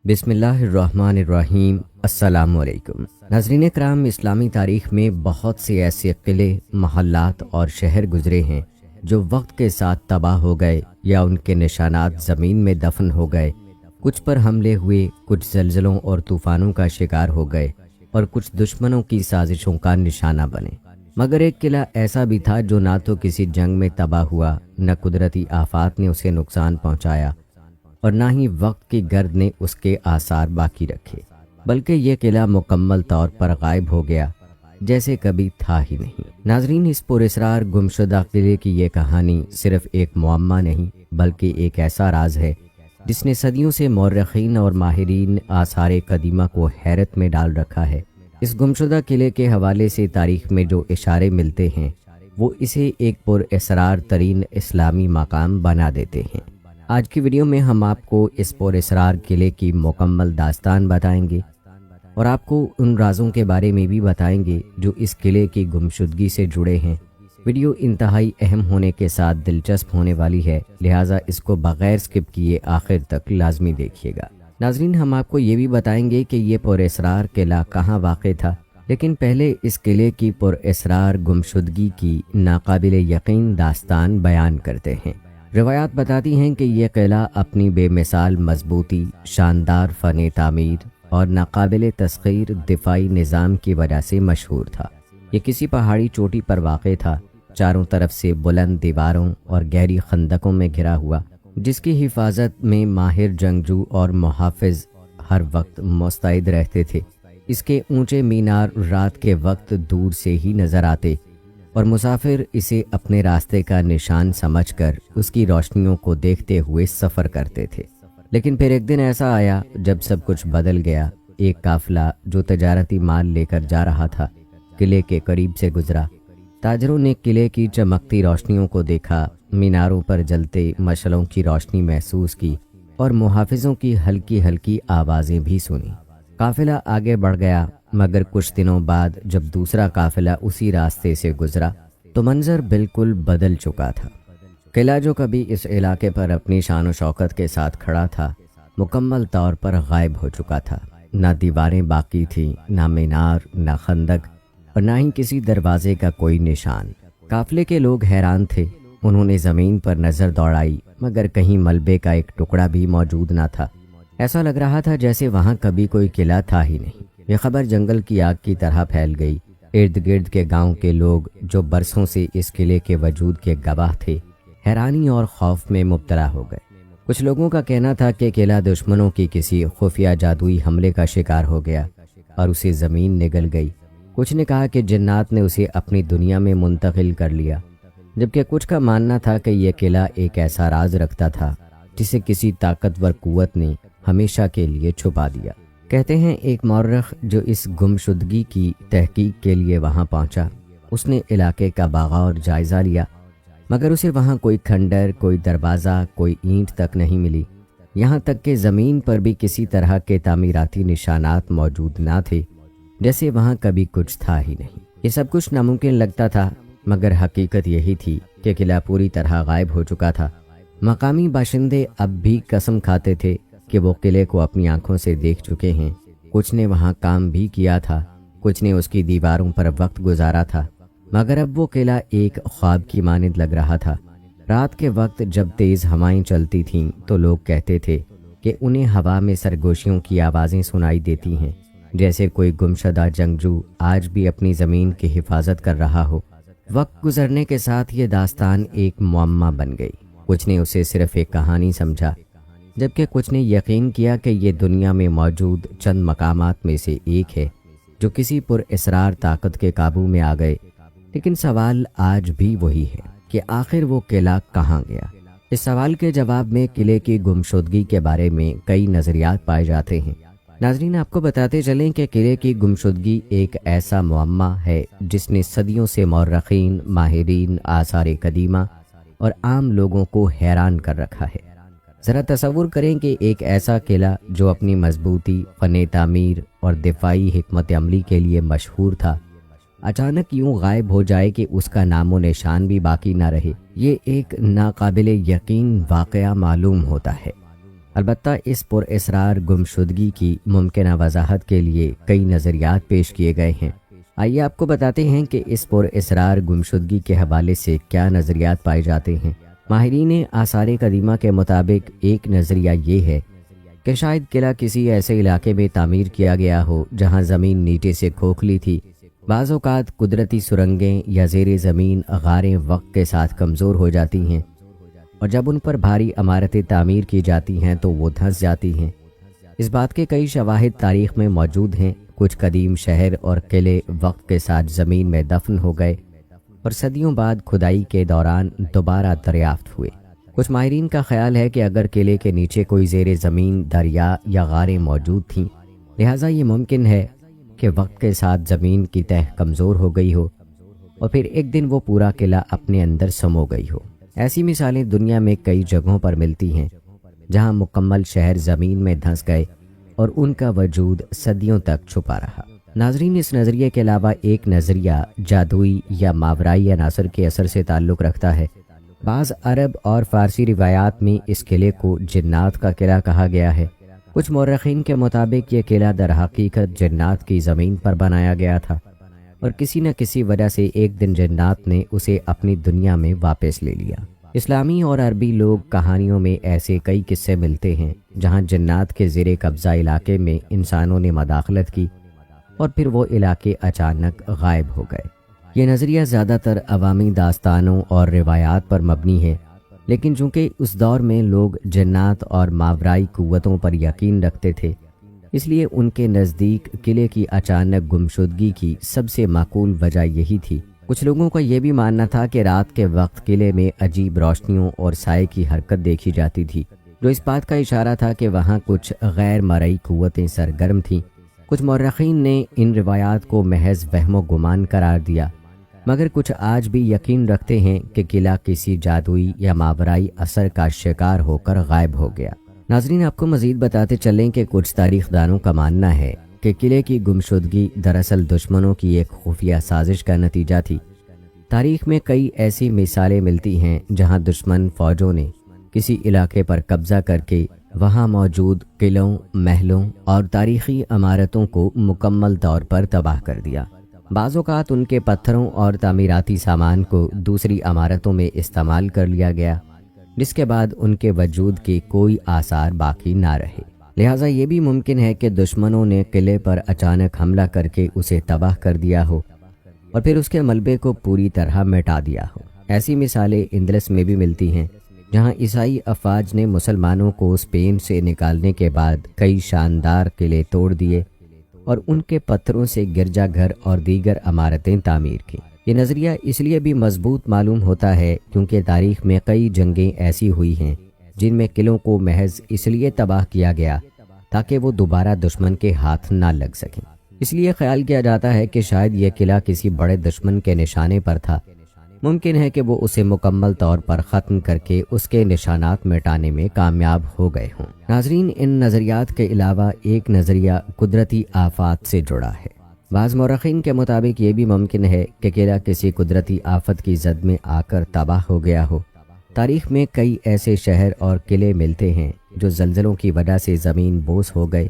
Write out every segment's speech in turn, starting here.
بسم اللہ الرحمن الرحیم۔ السلام علیکم ناظرین کرام، اسلامی تاریخ میں بہت سے ایسے قلعے، محلات اور شہر گزرے ہیں جو وقت کے ساتھ تباہ ہو گئے یا ان کے نشانات زمین میں دفن ہو گئے۔ کچھ پر حملے ہوئے، کچھ زلزلوں اور طوفانوں کا شکار ہو گئے اور کچھ دشمنوں کی سازشوں کا نشانہ بنے۔ مگر ایک قلعہ ایسا بھی تھا جو نہ تو کسی جنگ میں تباہ ہوا، نہ قدرتی آفات نے اسے نقصان پہنچایا اور نہ ہی وقت کی گرد نے اس کے آثار باقی رکھے، بلکہ یہ قلعہ مکمل طور پر غائب ہو گیا جیسے کبھی تھا ہی نہیں۔ ناظرین، اس پراسرار گمشدہ قلعے کی یہ کہانی صرف ایک معمہ نہیں بلکہ ایک ایسا راز ہے جس نے صدیوں سے مورخین اور ماہرین آثار قدیمہ کو حیرت میں ڈال رکھا ہے۔ اس گمشدہ قلعے کے حوالے سے تاریخ میں جو اشارے ملتے ہیں وہ اسے ایک پراسرار ترین اسلامی مقام بنا دیتے ہیں۔ آج کی ویڈیو میں ہم آپ کو اس پراسرار قلعے کی مکمل داستان بتائیں گے اور آپ کو ان رازوں کے بارے میں بھی بتائیں گے جو اس قلعے کی گمشدگی سے جڑے ہیں۔ ویڈیو انتہائی اہم ہونے کے ساتھ دلچسپ ہونے والی ہے، لہٰذا اس کو بغیر سکپ کیے آخر تک لازمی دیکھیے گا۔ ناظرین، ہم آپ کو یہ بھی بتائیں گے کہ یہ پراسرار قلعہ کہاں واقع تھا، لیکن پہلے اس قلعے کی پراسرار گمشدگی کی ناقابل یقین داستان بیان کرتے ہیں۔ روایات بتاتی ہیں کہ یہ قلعہ اپنی بے مثال مضبوطی، شاندار فن تعمیر اور ناقابل تسخیر دفاعی نظام کی وجہ سے مشہور تھا۔ یہ کسی پہاڑی چوٹی پر واقع تھا، چاروں طرف سے بلند دیواروں اور گہری خندقوں میں گھرا ہوا، جس کی حفاظت میں ماہر جنگجو اور محافظ ہر وقت مستعد رہتے تھے۔ اس کے اونچے مینار رات کے وقت دور سے ہی نظر آتے اور مسافر اسے اپنے راستے کا نشان سمجھ کر اس کی روشنیوں کو دیکھتے ہوئے سفر کرتے تھے۔ لیکن پھر ایک دن ایسا آیا جب سب کچھ بدل گیا۔ ایک قافلہ جو تجارتی مال لے کر جا رہا تھا قلعے کے قریب سے گزرا۔ تاجروں نے قلعے کی چمکتی روشنیوں کو دیکھا، میناروں پر جلتے مشعلوں کی روشنی محسوس کی اور محافظوں کی ہلکی ہلکی آوازیں بھی سنی۔ قافلہ آگے بڑھ گیا، مگر کچھ دنوں بعد جب دوسرا قافلہ اسی راستے سے گزرا تو منظر بالکل بدل چکا تھا۔ قلعہ جو کبھی اس علاقے پر اپنی شان و شوکت کے ساتھ کھڑا تھا، مکمل طور پر غائب ہو چکا تھا۔ نہ دیواریں باقی تھیں، نہ مینار، نہ خندق اور نہ ہی کسی دروازے کا کوئی نشان۔ قافلے کے لوگ حیران تھے۔ انہوں نے زمین پر نظر دوڑائی، مگر کہیں ملبے کا ایک ٹکڑا بھی موجود نہ تھا۔ ایسا لگ رہا تھا جیسے وہاں کبھی کوئی قلعہ تھا ہی نہیں۔ یہ خبر جنگل کی آگ کی طرح پھیل گئی۔ ارد گرد کے گاؤں کے لوگ جو برسوں سے اس قلعے کے وجود کے گواہ تھے، حیرانی اور خوف میں مبتلا ہو گئے۔ کچھ لوگوں کا کہنا تھا کہ قلعہ دشمنوں کی کسی خفیہ جادوئی حملے کا شکار ہو گیا اور اسے زمین نگل گئی۔ کچھ نے کہا کہ جنات نے اسے اپنی دنیا میں منتقل کر لیا، جبکہ کچھ کا ماننا تھا کہ یہ قلعہ ایک ایسا راز رکھتا تھا جسے کسی طاقتور قوت نے ہمیشہ کے لیے چھپا دیا۔ کہتے ہیں ایک مورخ جو اس گمشدگی کی تحقیق کے لیے وہاں پہنچا، اس نے علاقے کا بغور جائزہ لیا، مگر اسے وہاں کوئی کھنڈر، کوئی دروازہ، کوئی اینٹ تک نہیں ملی۔ یہاں تک کہ زمین پر بھی کسی طرح کے تعمیراتی نشانات موجود نہ تھے، جیسے وہاں کبھی کچھ تھا ہی نہیں۔ یہ سب کچھ ناممکن لگتا تھا، مگر حقیقت یہی تھی کہ قلعہ پوری طرح غائب ہو چکا تھا۔ مقامی باشندے اب بھی قسم کھاتے تھے کہ وہ قلعے کو اپنی آنکھوں سے دیکھ چکے ہیں۔ کچھ نے وہاں کام بھی کیا تھا، کچھ نے اس کی دیواروں پر وقت گزارا تھا، مگر اب وہ قلعہ ایک خواب کی مانند لگ رہا تھا۔ رات کے وقت جب تیز ہوائیں چلتی تھیں تو لوگ کہتے تھے کہ انہیں ہوا میں سرگوشیوں کی آوازیں سنائی دیتی ہیں، جیسے کوئی گمشدہ جنگجو آج بھی اپنی زمین کی حفاظت کر رہا ہو۔ وقت گزرنے کے ساتھ یہ داستان ایک معمہ بن گئی۔ کچھ نے اسے صرف ایک کہانی سمجھا، جبکہ کچھ نے یقین کیا کہ یہ دنیا میں موجود چند مقامات میں سے ایک ہے جو کسی پراسرار طاقت کے قابو میں آ گئے۔ لیکن سوال آج بھی وہی ہے کہ آخر وہ قلعہ کہاں گیا؟ اس سوال کے جواب میں قلعے کی گمشدگی کے بارے میں کئی نظریات پائے جاتے ہیں۔ ناظرین، آپ کو بتاتے چلیں کہ قلعے کی گمشدگی ایک ایسا معمہ ہے جس نے صدیوں سے مورخین، ماہرین آثار قدیمہ اور عام لوگوں کو حیران کر رکھا ہے۔ ذرا تصور کریں کہ ایک ایسا قلعہ جو اپنی مضبوطی، فن تعمیر اور دفاعی حکمت عملی کے لیے مشہور تھا، اچانک یوں غائب ہو جائے کہ اس کا نام و نشان بھی باقی نہ رہے۔ یہ ایک ناقابل یقین واقعہ معلوم ہوتا ہے۔ البتہ اس پر اسرار گمشدگی کی ممکنہ وضاحت کے لیے کئی نظریات پیش کیے گئے ہیں۔ آئیے آپ کو بتاتے ہیں کہ اس پر اسرار گمشدگی کے حوالے سے کیا نظریات پائے جاتے ہیں۔ ماہرین آثار قدیمہ کے مطابق ایک نظریہ یہ ہے کہ شاید قلعہ کسی ایسے علاقے میں تعمیر کیا گیا ہو جہاں زمین نیچے سے کھوکھلی تھی۔ بعض اوقات قدرتی سرنگیں یا زیر زمین غاریں وقت کے ساتھ کمزور ہو جاتی ہیں، اور جب ان پر بھاری عمارتیں تعمیر کی جاتی ہیں تو وہ دھنس جاتی ہیں۔ اس بات کے کئی شواہد تاریخ میں موجود ہیں۔ کچھ قدیم شہر اور قلعے وقت کے ساتھ زمین میں دفن ہو گئے اور صدیوں بعد کھدائی کے دوران دوبارہ دریافت ہوئے۔ کچھ ماہرین کا خیال ہے کہ اگر قلعے کے نیچے کوئی زیر زمین دریا یا غاریں موجود تھیں، لہٰذا یہ ممکن ہے کہ وقت کے ساتھ زمین کی تہ کمزور ہو گئی ہو اور پھر ایک دن وہ پورا قلعہ اپنے اندر سمو گئی ہو۔ ایسی مثالیں دنیا میں کئی جگہوں پر ملتی ہیں جہاں مکمل شہر زمین میں دھنس گئے اور ان کا وجود صدیوں تک چھپا رہا۔ ناظرین، اس نظریے کے علاوہ ایک نظریہ جادوئی یا ماورائی عناصر کے اثر سے تعلق رکھتا ہے۔ بعض عرب اور فارسی روایات میں اس قلعے کو جنات کا قلعہ کہا گیا ہے۔ کچھ مورخین کے مطابق یہ قلعہ در حقیقت جنات کی زمین پر بنایا گیا تھا، اور کسی نہ کسی وجہ سے ایک دن جنات نے اسے اپنی دنیا میں واپس لے لیا۔ اسلامی اور عربی لوگ کہانیوں میں ایسے کئی قصے ملتے ہیں جہاں جنات کے زیر قبضہ علاقے میں انسانوں نے مداخلت کی اور پھر وہ علاقے اچانک غائب ہو گئے۔ یہ نظریہ زیادہ تر عوامی داستانوں اور روایات پر مبنی ہے، لیکن چونکہ اس دور میں لوگ جنات اور ماورائی قوتوں پر یقین رکھتے تھے، اس لیے ان کے نزدیک قلعے کی اچانک گمشدگی کی سب سے معقول وجہ یہی تھی۔ کچھ لوگوں کا یہ بھی ماننا تھا کہ رات کے وقت قلعے میں عجیب روشنیوں اور سائے کی حرکت دیکھی جاتی تھی، جو اس بات کا اشارہ تھا کہ وہاں کچھ غیر مرئی قوتیں سرگرم تھیں۔ کچھ مورخین نے ان روایات کو محض وہم و گمان قرار دیا، مگر کچھ آج بھی یقین رکھتے ہیں کہ قلعہ کسی جادوئی یا ماورائی اثر کا شکار ہو کر غائب ہو گیا۔ ناظرین، آپ کو مزید بتاتے چلیں کہ کچھ تاریخ دانوں کا ماننا ہے کہ قلعے کی گمشدگی دراصل دشمنوں کی ایک خفیہ سازش کا نتیجہ تھی۔ تاریخ میں کئی ایسی مثالیں ملتی ہیں جہاں دشمن فوجوں نے کسی علاقے پر قبضہ کر کے وہاں موجود قلعوں، محلوں اور تاریخی عمارتوں کو مکمل طور پر تباہ کر دیا۔ بعض اوقات ان کے پتھروں اور تعمیراتی سامان کو دوسری عمارتوں میں استعمال کر لیا گیا، جس کے بعد ان کے وجود کے کوئی آثار باقی نہ رہے۔ لہٰذا یہ بھی ممکن ہے کہ دشمنوں نے قلعے پر اچانک حملہ کر کے اسے تباہ کر دیا ہو اور پھر اس کے ملبے کو پوری طرح مٹا دیا ہو۔ ایسی مثالیں اندلس میں بھی ملتی ہیں، جہاں عیسائی افواج نے مسلمانوں کو اسپین سے نکالنے کے بعد کئی شاندار قلعے توڑ دیے اور ان کے پتھروں سے گرجا گھر اور دیگر عمارتیں تعمیر کیں۔ یہ نظریہ اس لیے بھی مضبوط معلوم ہوتا ہے کیونکہ تاریخ میں کئی جنگیں ایسی ہوئی ہیں جن میں قلعوں کو محض اس لیے تباہ کیا گیا تاکہ وہ دوبارہ دشمن کے ہاتھ نہ لگ سکیں۔ اس لیے خیال کیا جاتا ہے کہ شاید یہ قلعہ کسی بڑے دشمن کے نشانے پر تھا۔ ممکن ہے کہ وہ اسے مکمل طور پر ختم کر کے اس کے نشانات مٹانے میں کامیاب ہو گئے ہوں۔ ناظرین، ان نظریات کے علاوہ ایک نظریہ قدرتی آفات سے جڑا ہے۔ بعض مورخین کے مطابق یہ بھی ممکن ہے کہ قلعہ کسی قدرتی آفت کی زد میں آ کر تباہ ہو گیا ہو۔ تاریخ میں کئی ایسے شہر اور قلعے ملتے ہیں جو زلزلوں کی وجہ سے زمین بوس ہو گئے،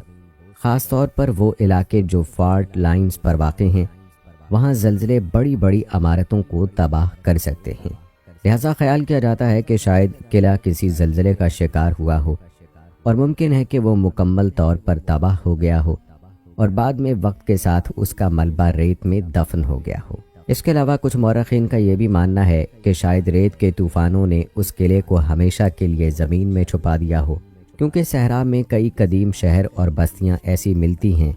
خاص طور پر وہ علاقے جو فالٹ لائنز پر واقع ہیں۔ وہاں زلزلے بڑی بڑی عمارتوں کو تباہ کر سکتے ہیں، لہذا خیال کیا جاتا ہے کہ شاید قلعہ کسی زلزلے کا شکار ہوا ہو اور ممکن ہے کہ وہ مکمل طور پر تباہ ہو گیا ہو اور بعد میں وقت کے ساتھ اس کا ملبہ ریت میں دفن ہو گیا ہو۔ اس کے علاوہ کچھ مورخین کا یہ بھی ماننا ہے کہ شاید ریت کے طوفانوں نے اس قلعے کو ہمیشہ کے لیے زمین میں چھپا دیا ہو، کیونکہ صحرا میں کئی قدیم شہر اور بستیاں ایسی ملتی ہیں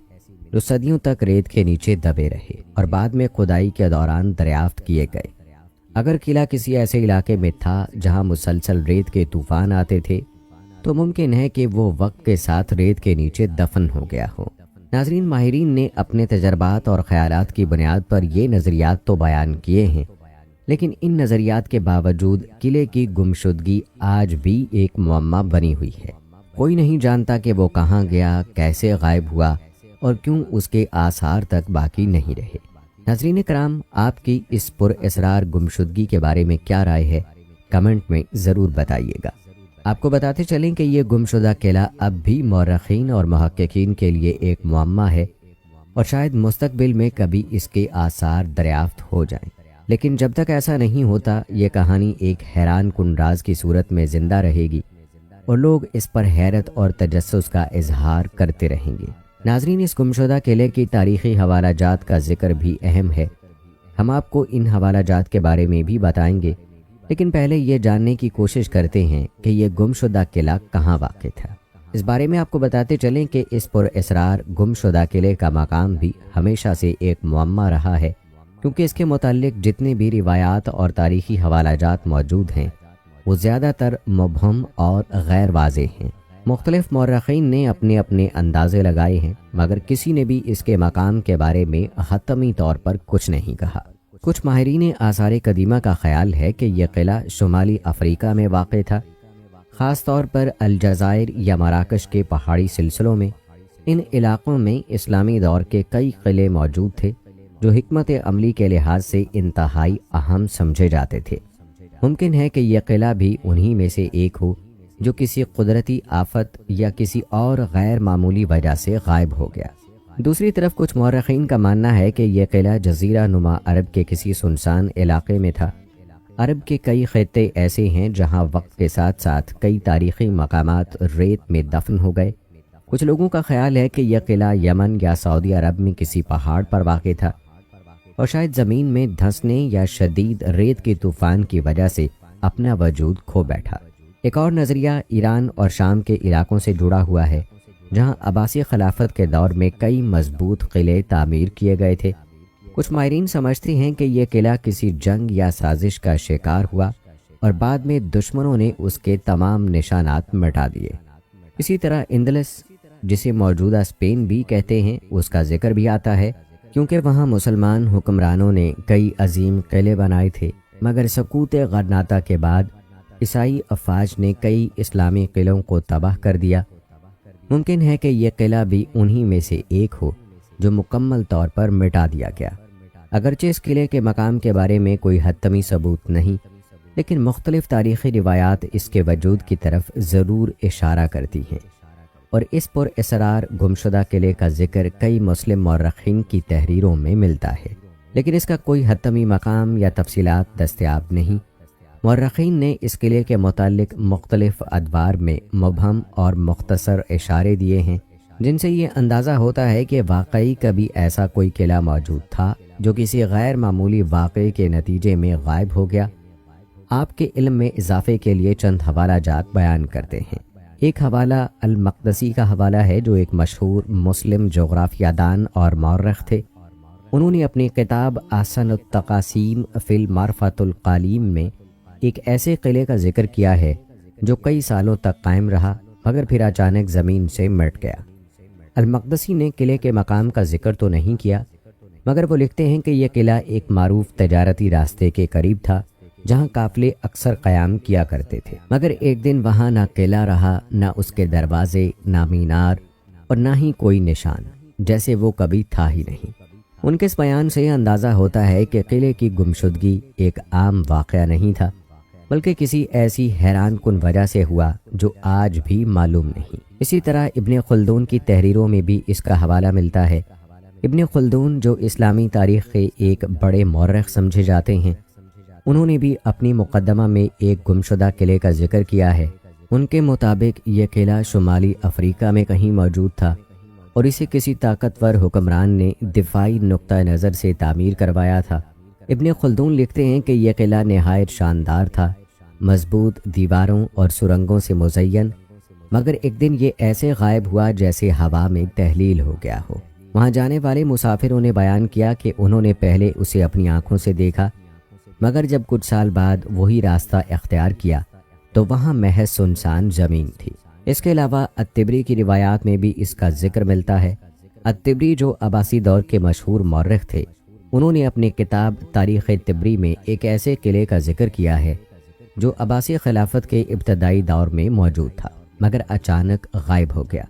جو صدیوں تک ریت کے نیچے دبے رہے اور بعد میں کھدائی کے دوران دریافت کیے گئے۔ اگر قلعہ کسی ایسے علاقے میں تھا جہاں مسلسل ریت کے طوفان آتے تھے تو ممکن ہے کہ وہ وقت کے ساتھ ریت کے نیچے دفن ہو گیا ہو۔ ناظرین، ماہرین نے اپنے تجربات اور خیالات کی بنیاد پر یہ نظریات تو بیان کیے ہیں، لیکن ان نظریات کے باوجود قلعے کی گمشدگی آج بھی ایک معمہ بنی ہوئی ہے۔ کوئی نہیں جانتا کہ وہ کہاں گیا، کیسے غائب ہوا اور کیوں اس کے آثار تک باقی نہیں رہے۔ ناظرین کرام، آپ کی اس پر اسرار گمشدگی کے بارے میں کیا رائے ہے؟ کمنٹ میں ضرور بتائیے گا۔ آپ کو بتاتے چلیں کہ یہ گمشدہ قلعہ اب بھی مورخین اور محققین کے لیے ایک معمہ ہے اور شاید مستقبل میں کبھی اس کے آثار دریافت ہو جائیں، لیکن جب تک ایسا نہیں ہوتا یہ کہانی ایک حیران کن راز کی صورت میں زندہ رہے گی اور لوگ اس پر حیرت اور تجسس کا اظہار کرتے رہیں گے۔ ناظرین، اس گمشدہ قلعے کی تاریخی حوالہ جات کا ذکر بھی اہم ہے۔ ہم آپ کو ان حوالہ جات کے بارے میں بھی بتائیں گے، لیکن پہلے یہ جاننے کی کوشش کرتے ہیں کہ یہ گمشدہ قلعہ کہاں واقع تھا۔ اس بارے میں آپ کو بتاتے چلیں کہ اس پر اسرار گمشدہ قلعے کا مقام بھی ہمیشہ سے ایک معمہ رہا ہے، کیونکہ اس کے متعلق جتنے بھی روایات اور تاریخی حوالہ جات موجود ہیں وہ زیادہ تر مبہم اور غیر واضح ہیں۔ مختلف مورخین نے اپنے اپنے اندازے لگائے ہیں، مگر کسی نے بھی اس کے مقام کے بارے میں حتمی طور پر کچھ نہیں کہا۔ کچھ ماہرین آثار قدیمہ کا خیال ہے کہ یہ قلعہ شمالی افریقہ میں واقع تھا، خاص طور پر الجزائر یا مراکش کے پہاڑی سلسلوں میں۔ ان علاقوں میں اسلامی دور کے کئی قلعے موجود تھے جو حکمت عملی کے لحاظ سے انتہائی اہم سمجھے جاتے تھے۔ ممکن ہے کہ یہ قلعہ بھی انہی میں سے ایک ہو جو کسی قدرتی آفت یا کسی اور غیر معمولی وجہ سے غائب ہو گیا۔ دوسری طرف کچھ مورخین کا ماننا ہے کہ یہ قلعہ جزیرہ نما عرب کے کسی سنسان علاقے میں تھا۔ عرب کے کئی خطے ایسے ہیں جہاں وقت کے ساتھ ساتھ کئی تاریخی مقامات ریت میں دفن ہو گئے۔ کچھ لوگوں کا خیال ہے کہ یہ قلعہ یمن یا سعودی عرب میں کسی پہاڑ پر واقع تھا اور شاید زمین میں دھنسنے یا شدید ریت کے طوفان کی وجہ سے اپنا وجود کھو بیٹھا۔ ایک اور نظریہ ایران اور شام کے علاقوں سے جڑا ہوا ہے، جہاں عباسی خلافت کے دور میں کئی مضبوط قلعے تعمیر کیے گئے تھے۔ کچھ ماہرین سمجھتے ہیں کہ یہ قلعہ کسی جنگ یا سازش کا شکار ہوا اور بعد میں دشمنوں نے اس کے تمام نشانات مٹا دیے۔ اسی طرح اندلس، جسے موجودہ اسپین بھی کہتے ہیں، اس کا ذکر بھی آتا ہے، کیونکہ وہاں مسلمان حکمرانوں نے کئی عظیم قلعے بنائے تھے، مگر سقوط غرناطہ کے بعد عیسائی افواج نے کئی اسلامی قلعوں کو تباہ کر دیا۔ ممکن ہے کہ یہ قلعہ بھی انہی میں سے ایک ہو جو مکمل طور پر مٹا دیا گیا۔ اگرچہ اس قلعے کے مقام کے بارے میں کوئی حتمی ثبوت نہیں، لیکن مختلف تاریخی روایات اس کے وجود کی طرف ضرور اشارہ کرتی ہیں، اور اس پر اسرار گمشدہ قلعے کا ذکر کئی مسلم مورخین کی تحریروں میں ملتا ہے، لیکن اس کا کوئی حتمی مقام یا تفصیلات دستیاب نہیں۔ مورخین نے اس قلعے کے متعلق مختلف ادوار میں مبہم اور مختصر اشارے دیے ہیں، جن سے یہ اندازہ ہوتا ہے کہ واقعی کبھی ایسا کوئی قلعہ موجود تھا جو کسی غیر معمولی واقعے کے نتیجے میں غائب ہو گیا۔ آپ کے علم میں اضافے کے لیے چند حوالہ جات بیان کرتے ہیں۔ ایک حوالہ المقدسی کا حوالہ ہے، جو ایک مشہور مسلم جغرافیہ دان اور مورخ تھے۔ انہوں نے اپنی کتاب احسن التقاسیم فی المعرفۃ القالیم میں ایک ایسے قلعے کا ذکر کیا ہے جو کئی سالوں تک قائم رہا مگر پھر اچانک زمین سے مٹ گیا۔ المقدسی نے قلعے کے مقام کا ذکر تو نہیں کیا، مگر وہ لکھتے ہیں کہ یہ قلعہ ایک معروف تجارتی راستے کے قریب تھا جہاں قافلے اکثر قیام کیا کرتے تھے، مگر ایک دن وہاں نہ قلعہ رہا، نہ اس کے دروازے، نہ مینار اور نہ ہی کوئی نشان، جیسے وہ کبھی تھا ہی نہیں۔ ان کے اس بیان سے اندازہ ہوتا ہے کہ قلعے کی گمشدگی ایک عام واقعہ نہیں تھا، بلکہ کسی ایسی حیران کن وجہ سے ہوا جو آج بھی معلوم نہیں۔ اسی طرح ابن خلدون کی تحریروں میں بھی اس کا حوالہ ملتا ہے۔ ابن خلدون، جو اسلامی تاریخ کے ایک بڑے مورخ سمجھے جاتے ہیں، انہوں نے بھی اپنی مقدمہ میں ایک گمشدہ قلعے کا ذکر کیا ہے۔ ان کے مطابق یہ قلعہ شمالی افریقہ میں کہیں موجود تھا اور اسے کسی طاقتور حکمران نے دفاعی نقطہ نظر سے تعمیر کروایا تھا۔ ابن خلدون لکھتے ہیں کہ یہ قلعہ نہایت شاندار تھا، مضبوط دیواروں اور سرنگوں سے مزین، مگر ایک دن یہ ایسے غائب ہوا جیسے ہوا میں تحلیل ہو گیا ہو۔ وہاں جانے والے مسافروں نے بیان کیا کہ انہوں نے پہلے اسے اپنی آنکھوں سے دیکھا، مگر جب کچھ سال بعد وہی راستہ اختیار کیا تو وہاں محض سنسان زمین تھی۔ اس کے علاوہ الطبری کی روایات میں بھی اس کا ذکر ملتا ہے۔ الطبری، جو عباسی دور کے مشہور مورخ تھے، انہوں نے اپنی کتاب تاریخ طبری میں ایک ایسے قلعے کا ذکر کیا ہے جو عباسی خلافت کے ابتدائی دور میں موجود تھا مگر اچانک غائب ہو گیا۔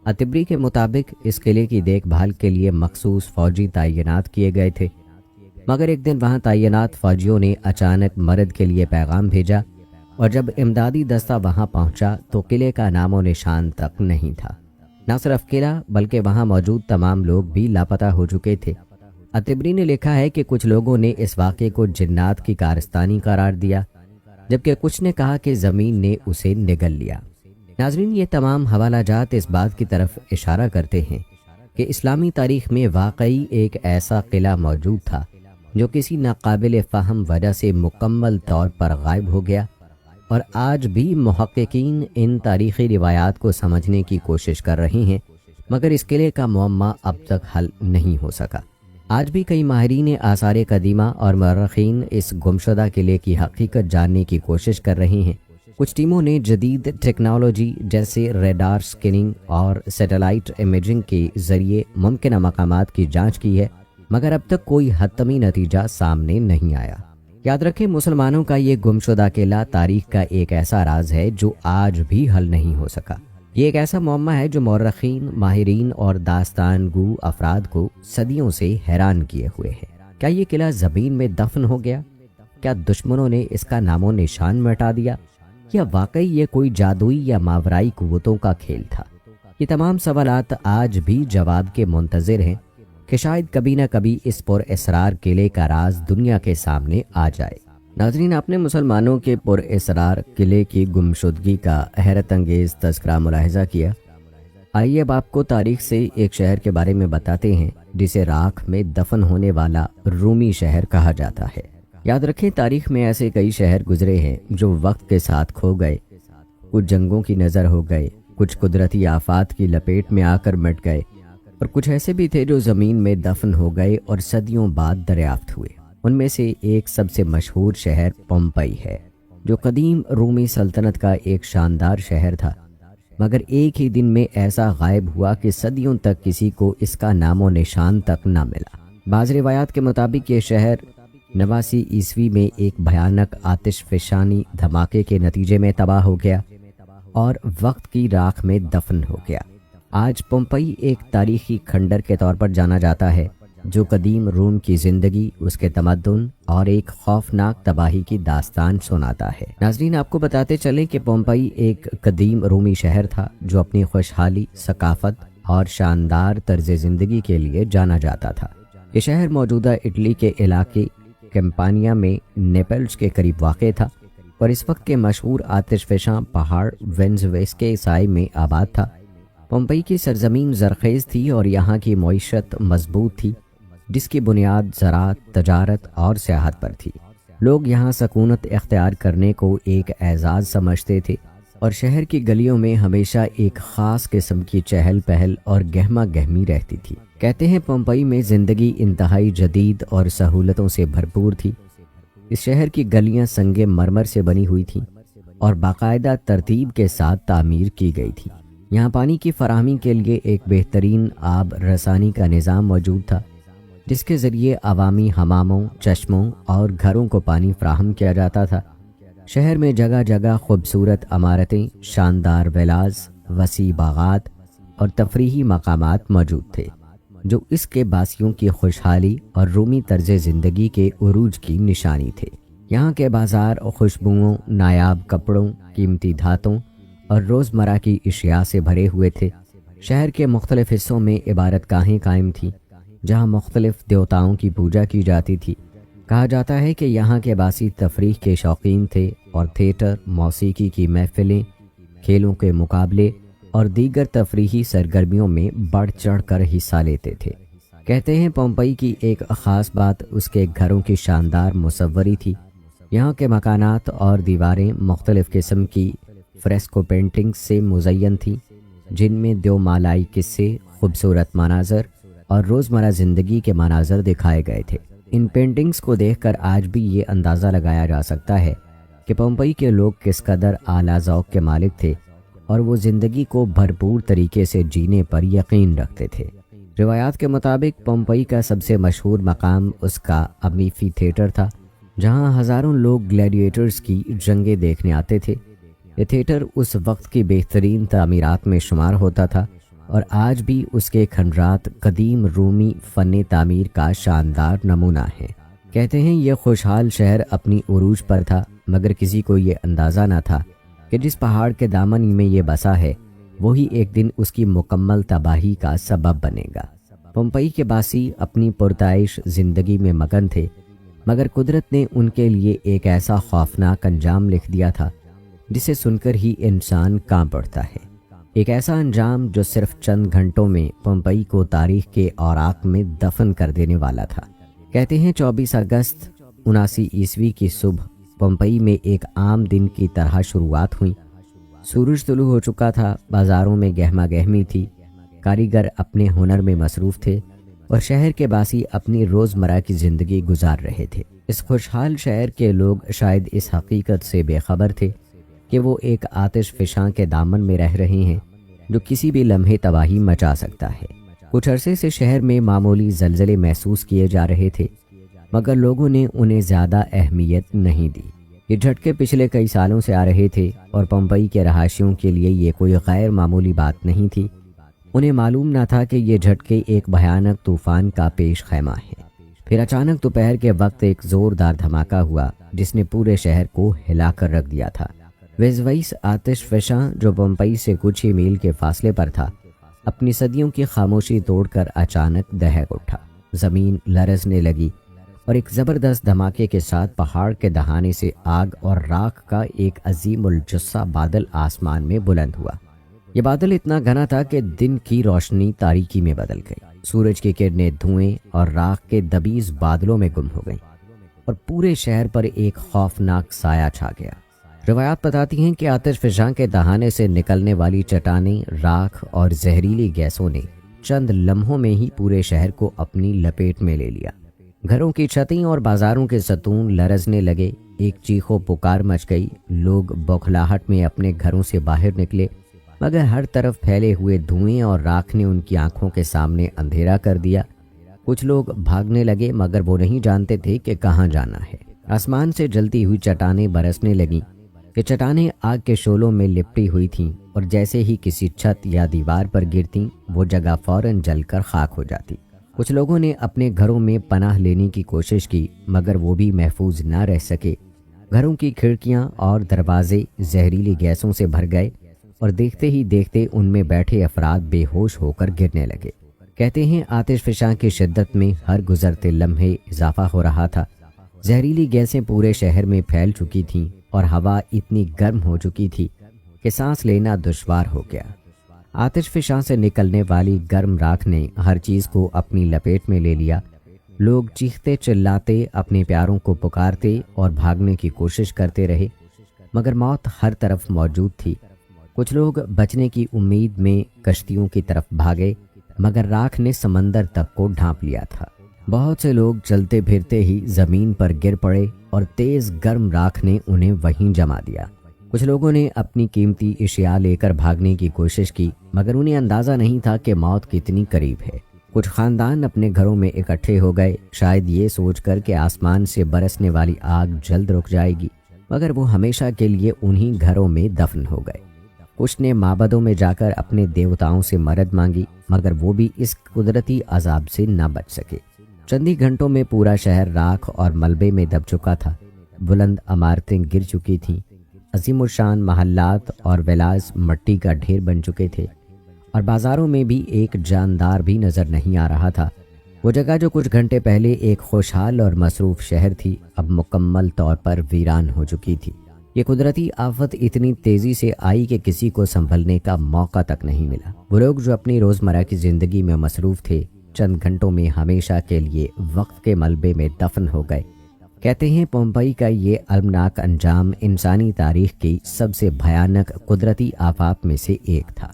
الطبری کے مطابق اس قلعے کی دیکھ بھال کے لیے مخصوص فوجی تعینات کیے گئے تھے، مگر ایک دن وہاں تعینات فوجیوں نے اچانک مرد کے لیے پیغام بھیجا اور جب امدادی دستہ وہاں پہنچا تو قلعے کا نام و نشان تک نہیں تھا۔ نہ صرف قلعہ بلکہ وہاں موجود تمام لوگ بھی لاپتہ ہو چکے تھے۔ الطبری نے لکھا ہے کہ کچھ لوگوں نے اس واقعے کو جنات کی کارستانی قرار دیا، جبکہ کچھ نے کہا کہ زمین نے اسے نگل لیا۔ ناظرین، یہ تمام حوالہ جات اس بات کی طرف اشارہ کرتے ہیں کہ اسلامی تاریخ میں واقعی ایک ایسا قلعہ موجود تھا جو کسی ناقابل فہم وجہ سے مکمل طور پر غائب ہو گیا، اور آج بھی محققین ان تاریخی روایات کو سمجھنے کی کوشش کر رہے ہیں، مگر اس قلعے کا معمہ اب تک حل نہیں ہو سکا۔ آج بھی کئی ماہرین آثار قدیمہ اور مورخین اس گمشدہ قلعے کی حقیقت جاننے کی کوشش کر رہے ہیں۔ کچھ ٹیموں نے جدید ٹیکنالوجی جیسے ریڈار سکیننگ اور سیٹلائٹ امیجنگ کے ذریعے ممکنہ مقامات کی جانچ کی ہے، مگر اب تک کوئی حتمی نتیجہ سامنے نہیں آیا۔ یاد رکھیں، مسلمانوں کا یہ گمشدہ قلعہ تاریخ کا ایک ایسا راز ہے جو آج بھی حل نہیں ہو سکا۔ یہ ایک ایسا معمہ ہے جو مورخین، ماہرین اور داستان گو افراد کو صدیوں سے حیران کیے ہوئے ہے۔ کیا یہ قلعہ زمین میں دفن ہو گیا؟ کیا دشمنوں نے اس کا نام و نشان مٹا دیا؟ یا واقعی یہ کوئی جادوئی یا ماورائی قوتوں کا کھیل تھا؟ یہ تمام سوالات آج بھی جواب کے منتظر ہیں کہ شاید کبھی نہ کبھی اس پر اسرار قلعے کا راز دنیا کے سامنے آ جائے۔ ناظرین، آپ نے مسلمانوں کے پر اسرار قلعے کی گمشدگی کا حیرت انگیز تذکرہ ملاحظہ کیا۔ آئیے اب آپ کو تاریخ سے ایک شہر کے بارے میں بتاتے ہیں جسے راکھ میں دفن ہونے والا رومی شہر کہا جاتا ہے۔ یاد رکھیں، تاریخ میں ایسے کئی شہر گزرے ہیں جو وقت کے ساتھ کھو گئے، کچھ جنگوں کی نظر ہو گئے، کچھ قدرتی آفات کی لپیٹ میں آ کر مٹ گئے، اور کچھ ایسے بھی تھے جو زمین میں دفن ہو گئے اور صدیوں بعد دریافت ہوئے۔ ان میں سے ایک سب سے مشہور شہر پومپئی ہے، جو قدیم رومی سلطنت کا ایک شاندار شہر تھا، مگر ایک ہی دن میں ایسا غائب ہوا کہ صدیوں تک کسی کو اس کا نام و نشان تک نہ ملا۔ بعض روایات کے مطابق یہ شہر 89 عیسوی میں ایک بھیانک آتش فشانی دھماکے کے نتیجے میں تباہ ہو گیا اور وقت کی راکھ میں دفن ہو گیا۔ آج پومپئی ایک تاریخی کھنڈر کے طور پر جانا جاتا ہے جو قدیم روم کی زندگی، اس کے تمدن اور ایک خوفناک تباہی کی داستان سناتا ہے۔ ناظرین، آپ کو بتاتے چلیں کہ پومپئی ایک قدیم رومی شہر تھا جو اپنی خوشحالی، ثقافت اور شاندار طرز زندگی کے لیے جانا جاتا تھا۔ یہ شہر موجودہ اٹلی کے علاقے کیمپانیا میں نیپلز کے قریب واقع تھا اور اس وقت کے مشہور آتش فشاں پہاڑ وینزویس کے سائے میں آباد تھا۔ پومپئی کی سرزمین زرخیز تھی اور یہاں کی معیشت مضبوط تھی، جس کی بنیاد زراعت، تجارت اور سیاحت پر تھی۔ لوگ یہاں سکونت اختیار کرنے کو ایک اعزاز سمجھتے تھے اور شہر کی گلیوں میں ہمیشہ ایک خاص قسم کی چہل پہل اور گہما گہمی رہتی تھی۔ کہتے ہیں پومپئی میں زندگی انتہائی جدید اور سہولتوں سے بھرپور تھی۔ اس شہر کی گلیاں سنگ مرمر سے بنی ہوئی تھیں اور باقاعدہ ترتیب کے ساتھ تعمیر کی گئی تھی۔ یہاں پانی کی فراہمی کے لیے ایک بہترین آب رسانی کا نظام موجود تھا، جس کے ذریعے عوامی حماموں، چشموں اور گھروں کو پانی فراہم کیا جاتا تھا۔ شہر میں جگہ جگہ خوبصورت عمارتیں، شاندار ویلاز، وسیع باغات اور تفریحی مقامات موجود تھے، جو اس کے باسیوں کی خوشحالی اور رومی طرز زندگی کے عروج کی نشانی تھے۔ یہاں کے بازار خوشبوؤں، نایاب کپڑوں، قیمتی دھاتوں اور روزمرہ کی اشیاء سے بھرے ہوئے تھے۔ شہر کے مختلف حصوں میں عبادت گاہیں قائم تھیں، جہاں مختلف دیوتاؤں کی پوجا کی جاتی تھی۔ کہا جاتا ہے کہ یہاں کے باسی تفریح کے شوقین تھے اور تھیٹر، موسیقی کی محفلیں، کھیلوں کے مقابلے اور دیگر تفریحی سرگرمیوں میں بڑھ چڑھ کر حصہ لیتے تھے۔ کہتے ہیں پومپئی کی ایک خاص بات اس کے گھروں کی شاندار مصوری تھی۔ یہاں کے مکانات اور دیواریں مختلف قسم کی فریسکو پینٹنگ سے مزین تھیں، جن میں دیو مالائی قصے، خوبصورت مناظر اور روزمرہ زندگی کے مناظر دکھائے گئے تھے۔ ان پینٹنگز کو دیکھ کر آج بھی یہ اندازہ لگایا جا سکتا ہے کہ پومپئی کے لوگ کس قدر اعلیٰ ذوق کے مالک تھے اور وہ زندگی کو بھرپور طریقے سے جینے پر یقین رکھتے تھے۔ روایات کے مطابق پومپئی کا سب سے مشہور مقام اس کا امیفی تھیٹر تھا، جہاں ہزاروں لوگ گلیڈیٹرز کی جنگیں دیکھنے آتے تھے۔ یہ تھیٹر اس وقت کی بہترین تعمیرات میں شمار ہوتا تھا اور آج بھی اس کے کھنڈرات قدیم رومی فن تعمیر کا شاندار نمونہ ہیں۔ کہتے ہیں یہ خوشحال شہر اپنی عروج پر تھا مگر کسی کو یہ اندازہ نہ تھا کہ جس پہاڑ کے دامن میں یہ بسا ہے وہی ایک دن اس کی مکمل تباہی کا سبب بنے گا۔ پومپئی کے باسی اپنی پرتعیش زندگی میں مگن تھے، مگر قدرت نے ان کے لیے ایک ایسا خوفناک انجام لکھ دیا تھا جسے سن کر ہی انسان کانپ اٹھتا ہے۔ ایک ایسا انجام جو صرف چند گھنٹوں میں پومپئی کو تاریخ کے اوراق میں دفن کر دینے والا تھا۔ کہتے ہیں 24 اگست 79 عیسوی کی صبح پومپئی میں ایک عام دن کی طرح شروعات ہوئی۔ سورج طلوع ہو چکا تھا، بازاروں میں گہما گہمی تھی، کاریگر اپنے ہنر میں مصروف تھے اور شہر کے باسی اپنی روزمرہ کی زندگی گزار رہے تھے۔ اس خوشحال شہر کے لوگ شاید اس حقیقت سے بے خبر تھے کہ وہ ایک آتش فشاں کے دامن میں رہ رہے ہیں جو کسی بھی لمحے تباہی مچا سکتا ہے۔ کچھ عرصے سے شہر میں معمولی زلزلے محسوس کیے جا رہے تھے، مگر لوگوں نے انہیں زیادہ اہمیت نہیں دی۔ یہ جھٹکے پچھلے کئی سالوں سے آ رہے تھے اور پومپئی کے رہائشیوں کے لیے یہ کوئی غیر معمولی بات نہیں تھی۔ انہیں معلوم نہ تھا کہ یہ جھٹکے ایک بھیانک طوفان کا پیش خیمہ ہے۔ پھر اچانک دوپہر کے وقت ایک زوردار دھماکہ ہوا جس نے پورے شہر کو ہلا کر رکھ دیا تھا۔ ویزوئیس آتش فشاں جو پومپئی سے کچھ ہی میل کے فاصلے پر تھا، اپنی صدیوں کی خاموشی توڑ کر اچانک دہک اٹھا۔ زمین لرزنے لگی اور ایک زبردست دھماکے کے ساتھ پہاڑ کے دہانے سے آگ اور راکھ کا ایک عظیم الجثہ بادل آسمان میں بلند ہوا۔ یہ بادل اتنا گھنا تھا کہ دن کی روشنی تاریکی میں بدل گئی۔ سورج کی کرنیں دھوئیں اور راکھ کے دبیز بادلوں میں گم ہو گئیں اور پورے شہر پر ایک خوفناک سایہ چھا گیا۔ روایات بتاتی ہیں کہ آتش فشاں کے دہانے سے نکلنے والی چٹانیں، راکھ اور زہریلی گیسوں نے چند لمحوں میں ہی پورے شہر کو اپنی لپیٹ میں لے لیا۔ گھروں کی چھتیں اور بازاروں کے ستون لرزنے لگے، ایک چیخو پکار مچ گئی، لوگ بوکھلاہٹ میں اپنے گھروں سے باہر نکلے، مگر ہر طرف پھیلے ہوئے دھوئیں اور راکھ نے ان کی آنکھوں کے سامنے اندھیرا کر دیا۔ کچھ لوگ بھاگنے لگے مگر وہ نہیں جانتے تھے کہ کہاں جانا ہے۔ آسمان سے جلتی ہوئی چٹانیں برسنے لگیں۔ یہ چٹانیں آگ کے شعلوں میں لپٹی ہوئی تھیں اور جیسے ہی کسی چھت یا دیوار پر گرتیں وہ جگہ فوراً جل کر خاک ہو جاتی۔ کچھ لوگوں نے اپنے گھروں میں پناہ لینے کی کوشش کی مگر وہ بھی محفوظ نہ رہ سکے۔ گھروں کی کھڑکیاں اور دروازے زہریلی گیسوں سے بھر گئے اور دیکھتے ہی دیکھتے ان میں بیٹھے افراد بے ہوش ہو کر گرنے لگے۔ کہتے ہیں آتش فشاں کی شدت میں ہر گزرتے لمحے اضافہ ہو رہا تھا۔ زہریلی گیسیں پورے شہر میں پھیل چکی تھیں اور ہوا اتنی گرم ہو چکی تھی کہ سانس لینا دشوار ہو گیا۔ آتش فشاں سے نکلنے والی گرم راکھ نے ہر چیز کو اپنی لپیٹ میں لے لیا۔ لوگ چیختے چلاتے اپنے پیاروں کو پکارتے اور بھاگنے کی کوشش کرتے رہے، مگر موت ہر طرف موجود تھی۔ کچھ لوگ بچنے کی امید میں کشتیوں کی طرف بھاگے، مگر راکھ نے سمندر تک کو ڈھانپ لیا تھا۔ بہت سے لوگ چلتے پھرتے ہی زمین پر گر پڑے اور تیز گرم راکھ نے انہیں وہیں جما دیا۔ کچھ لوگوں نے اپنی قیمتی اشیاء لے کر بھاگنے کی کوشش کی مگر انہیں اندازہ نہیں تھا کہ موت کتنی قریب ہے۔ کچھ خاندان اپنے گھروں میں اکٹھے ہو گئے، شاید یہ سوچ کر کہ آسمان سے برسنے والی آگ جلد رک جائے گی، مگر وہ ہمیشہ کے لیے انہی گھروں میں دفن ہو گئے۔ کچھ نے معبدوں میں جا کر اپنے دیوتاؤں سے مدد مانگی مگر وہ بھی اس قدرتی عذاب سے نہ بچ سکے۔ چند ہی گھنٹوں میں پورا شہر راکھ اور ملبے میں دب چکا تھا۔ بلند عمارتیں گر چکی تھیں، عظیم الشان محلات اور ولاز مٹی کا ڈھیر بن چکے تھے اور بازاروں میں بھی ایک جاندار بھی نظر نہیں آ رہا تھا۔ وہ جگہ جو کچھ گھنٹے پہلے ایک خوشحال اور مصروف شہر تھی اب مکمل طور پر ویران ہو چکی تھی۔ یہ قدرتی آفت اتنی تیزی سے آئی کہ کسی کو سنبھلنے کا موقع تک نہیں ملا۔ وہ لوگ جو اپنی روزمرہ کی زندگی میں مصروف تھے چند گھنٹوں میں ہمیشہ کے لیے وقت کے ملبے میں دفن ہو گئے۔ کہتے ہیں پومپئی کا یہ المناک انجام انسانی تاریخ کی سب سے بھیانک قدرتی آفات میں سے ایک تھا۔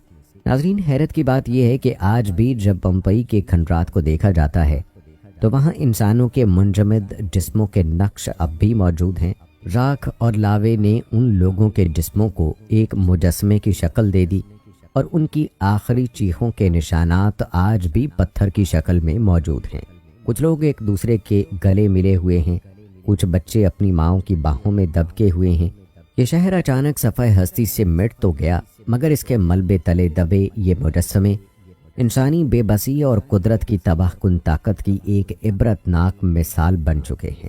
ناظرین، حیرت کی بات یہ ہے کہ آج بھی جب پومپئی کے کھنڈرات کو دیکھا جاتا ہے تو وہاں انسانوں کے منجمد جسموں کے نقش اب بھی موجود ہیں۔ راکھ اور لاوے نے ان لوگوں کے جسموں کو ایک مجسمے کی شکل دے دی اور ان کی آخری چیخوں کے نشانات آج بھی پتھر کی شکل میں موجود ہیں۔ کچھ لوگ ایک دوسرے کے گلے ملے ہوئے ہیں، کچھ بچے اپنی ماؤں کی باہوں میں دبکے ہوئے ہیں۔ یہ شہر اچانک صفحہ ہستی سے مٹ تو گیا مگر اس کے ملبے تلے دبے یہ مجسمے انسانی بے بسی اور قدرت کی تباہ کن طاقت کی ایک عبرتناک مثال بن چکے ہیں۔